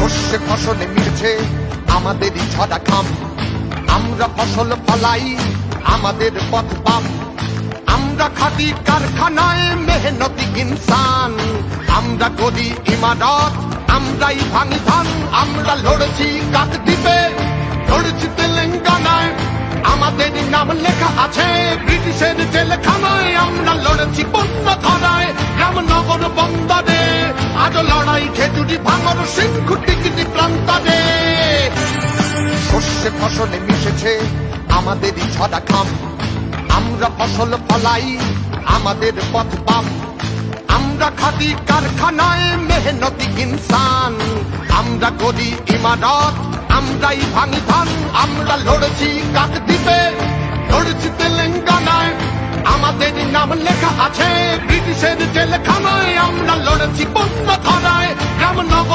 শস্যে ফসলে মিলছে আমাদেরই ঝরা ঘাম, আমরা ফসল ফলাই আমাদের পথ পাম, আমরা খাটি কারখানায় মেহনতি ইনসান, আমরা করি ইমারত, আমরাই ভাঙি ধান। আমরা লড়েছি কাকদ্বীপে, লড়েছি তেলেঙ্গানায়, আমাদের নাম লেখা আছে ব্রিটিশের জেলখানায়। আমরা লড়েছি বন্য ধারায়, রামনগর বন্দরে, আজ লড়াই খেজুরি ভাঙর সিংহু টিকিটি প্রান্তরে। শস্যে ফসলে মিশেছে আমাদেরই ঝরা ঘাম, আমরা ফসল ফলাই আমাদের পথ পাম, আমরা খাটি কারখানায় মেহনতি ইনসান, আমরা করি ইমারত, আমরাই ভাঙি ধান। আমরা লড়েছি কাকদ্বীপে, লড়েছি তেলেঙ্গানায়, আমাদের নাম লেখা আছে ব্রিটিশের জেলখানায়। আমরা লড়েছি বন্য ধারায়, রামনগর